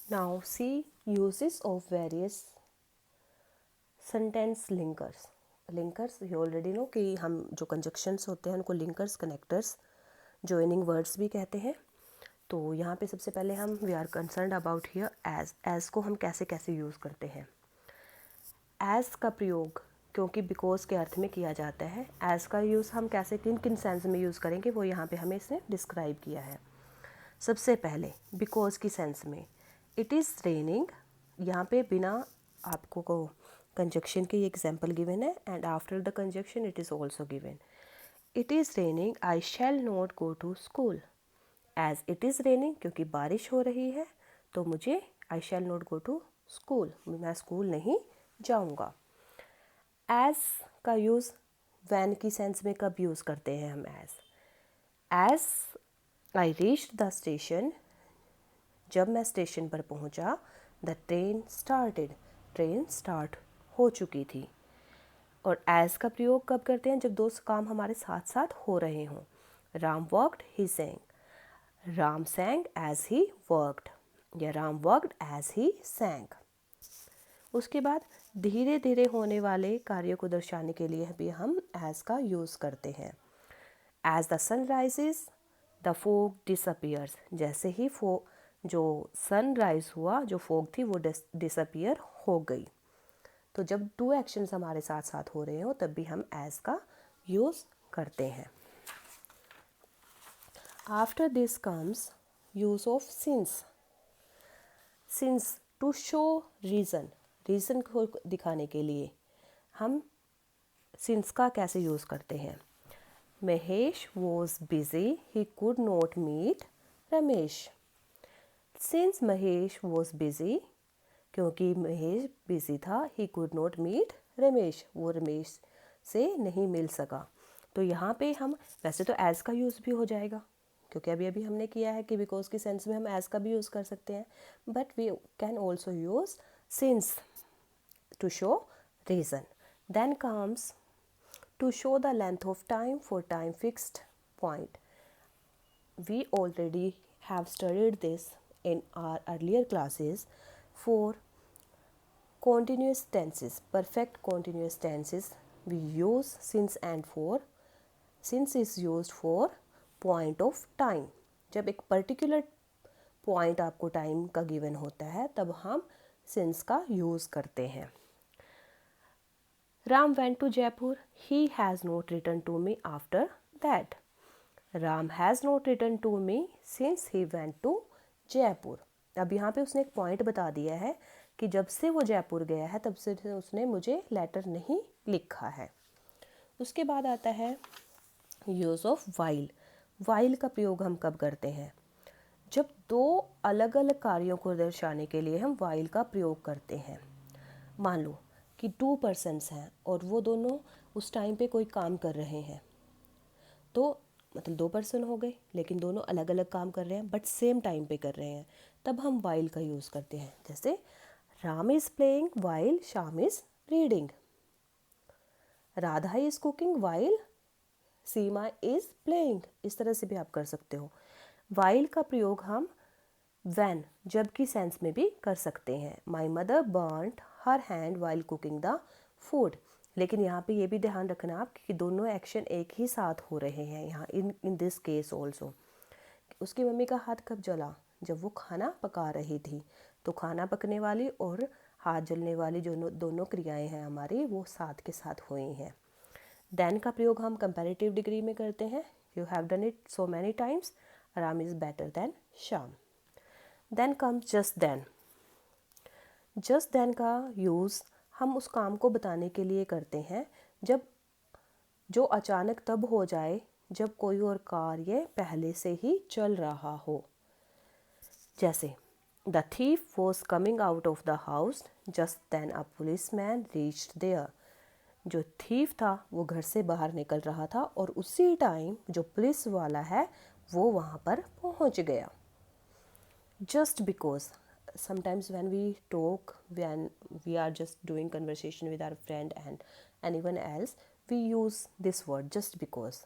Now see uses of various sentence linkers. Linkers ये already know कि हम जो कंजक्शंस होते हैं उनको लिंकर्स, कनेक्टर्स, जॉइनिंग वर्ड्स भी कहते हैं। तो यहाँ पे सबसे पहले हम we are concerned about here as को हम कैसे कैसे यूज़ करते हैं। एज का प्रयोग क्योंकि बिकॉज के अर्थ में किया जाता है, एज का यूज़ हम कैसे किन किन सेंस में यूज़ करेंगे वो यहाँ पे हमें इसने डिस्क्राइब किया है। सबसे पहले बिकॉज की सेंस में, इट इज़ रेनिंग, यहाँ पे बिना आपको को कंजक्शन की एग्जाम्पल गिवन है and after the conjunction it is also given. It is raining I shall not go to school. As it is raining क्योंकि बारिश हो रही है तो मुझे I shall not go to school, मैं स्कूल नहीं जाऊँगा। एज का यूज़ वैन की सेंस में कब यूज़ करते हैं हम as I reached the station, जब मैं स्टेशन पर पहुंचा, the train started, train start हो चुकी थी। और एज का प्रयोग कब करते हैं, जब दो काम हमारे साथ साथ हो रहे हों। Ram worked he sang, Ram sang as he worked, या Ram worked as he sang. उसके बाद धीरे धीरे होने वाले कार्यों को दर्शाने के लिए भी हम एज का यूज़ करते हैं। As the sun rises the fog disappears, जैसे ही जो सनराइज हुआ, जो फोग थी वो डिसअपियर हो गई। तो जब टू एक्शंस हमारे साथ साथ हो रहे हो तब भी हम एज का यूज़ करते हैं। After this comes use of since. Since to show reason, reason को दिखाने के लिए हम सिंस का कैसे यूज़ करते हैं। Mahesh was busy he could not meet Ramesh. Since Mahesh was busy, क्योंकि महेश बिजी था, he could not meet Ramesh, वो रमेश से नहीं मिल सका। तो यहाँ पे हम वैसे तो एज का यूज़ भी हो जाएगा क्योंकि अभी अभी हमने किया है कि बिकॉज की सेंस में हम एज का भी यूज़ कर सकते हैं, but we can also use since to show reason. Then comes to show the length of time for time fixed point. We already have studied this in our earlier classes. For continuous tenses, perfect continuous tenses, we use since and for. Since is used for point of time. जब एक particular point आपको time का given होता है तब हम since का use करते हैं। Ram went to Jaipur. He has not written to me after that. Ram has not written to me since he went to Jaipur. अब यहाँ पे उसने एक पॉइंट बता दिया है कि जब से वो जयपुर गया है तब से उसने मुझे लेटर नहीं लिखा है। उसके बाद आता है यूज़ ऑफ वाइल। वाइल का प्रयोग हम कब करते हैं, जब दो अलग अलग कार्यों को दर्शाने के लिए हम वाइल का प्रयोग करते हैं। मान लो कि 2 पर्सन्स हैं और वो दोनों उस टाइम पे कोई काम कर रहे हैं, तो मतलब 2 पर्सन हो गए लेकिन दोनों अलग अलग काम कर रहे हैं बट सेम टाइम पे कर रहे हैं, तब हम वाइल का यूज़ करते हैं। जैसे Ram is playing while Shyam is reading, Radha is cooking while Seema is playing, इस तरह से भी आप कर सकते हो। वाइल का प्रयोग हम वैन जब की सेंस में भी कर सकते हैं। My mother burned her hand while cooking the food, लेकिन यहाँ पे ये भी ध्यान रखना आप कि दोनों एक्शन एक ही साथ हो रहे हैं यहाँ इन दिस केस ऑल्सो। उसकी मम्मी का हाथ कब जला, जब वो खाना पका रही थी, तो खाना पकने वाली और हाथ जलने वाली जो दोनों क्रियाएं हैं हमारी वो साथ के साथ हुई हैं। देन का प्रयोग हम कंपैरेटिव डिग्री में करते हैं। You have done it so many times, Ram is better than Shyam. Then comes just then. Just then का यूज़ हम उस काम को बताने के लिए करते हैं जब जो अचानक तब हो जाए जब कोई और कार्य पहले से ही चल रहा हो। जैसे the thief was coming out of the house just then a policeman reached there. जो थीफ था वो घर से बाहर निकल रहा था और उसी टाइम जो पुलिस वाला है वो वहाँ पर पहुँच गया। Just because sometimes when we talk, when we are just doing conversation with our friend and anyone else, we use this word just because.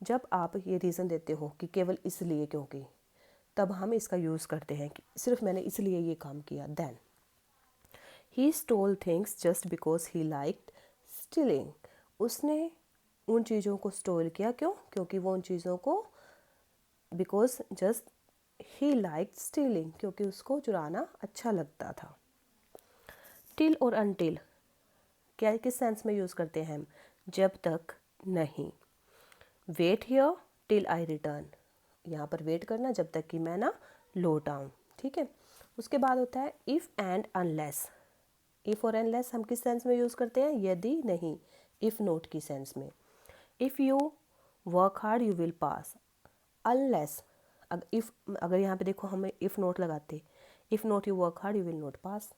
जब आप ये रीज़न देते हो कि केवल इसलिए क्योंकि, तब हम इसका यूज़ करते हैं कि सिर्फ मैंने इसलिए ये काम किया। Then he stole things just because he liked stealing, उसने उन चीज़ों को स्टोल किया, क्यों? क्योंकि वो उन चीज़ों को because just he liked stealing, क्योंकि उसको चुराना अच्छा लगता था। टिल और अनटिल क्या किस सेंस में यूज़ करते हैं हम? जब तक नहीं। Wait here till I return, यहाँ पर वेट करना जब तक कि मैं ना लौट आऊँ, ठीक है। उसके बाद होता है इफ़ एंड अनलेस। इफ़ और अनलेस हम किस सेंस में यूज़ करते हैं? यदि नहीं, इफ़ नोट की सेंस में। If you work hard you will pass. Unless अगर यहाँ पे देखो हमें इफ़ नोट लगाते, if note you work hard you will not पास,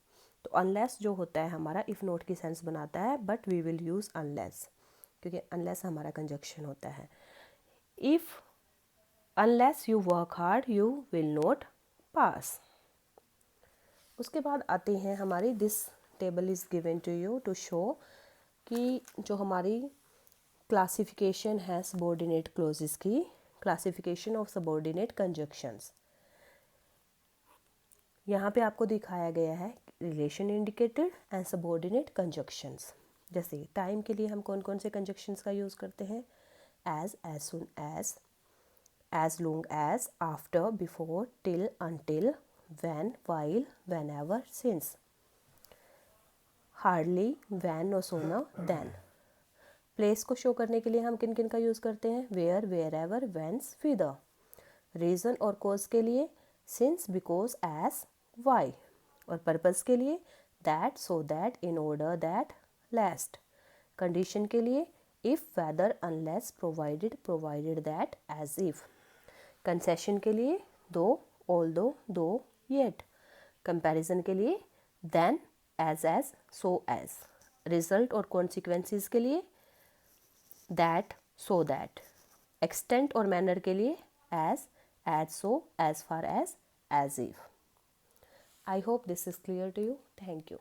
तो अनलेस जो होता है हमारा इफ़ नोट की सेंस बनाता है, but we will use unless क्योंकि अनलेस हमारा कंजक्शन होता है। If unless you work hard you will not pass. उसके बाद आती हैं हमारी this table is given to you to show कि जो हमारी क्लासिफिकेशन है सबऑर्डिनेट क्लोजेस की, क्लासिफिकेशन ऑफ सबऑर्डिनेट कंजक्शंस। यहाँ पे आपको दिखाया गया है relation indicated and subordinate conjunctions. जैसे टाइम के लिए हम कौन कौन से कंजक्शंस का यूज़ करते हैं? As soon as long as, after, before, till, until, when, while, whenever, since. Hardly, when, no sooner, then. Place को शो करने के लिए हम किन किन का यूज़ करते हैं? Where, wherever, whence, whether. Reason और कॉज के लिए सिंस, बिकॉज, एज, वाई। और पर्पस के लिए that, so that, in order that, lest. Condition के लिए if, whether, unless, provided, provided that, as if. Concession के लिए though, although, though, yet. Comparison के लिए than, as, so as. Result और कॉन्सिक्वेंसेस के लिए दैट, सो दैट। एक्सटेंट और मैनर के लिए as so, as far as if. I hope this is clear to you. Thank you.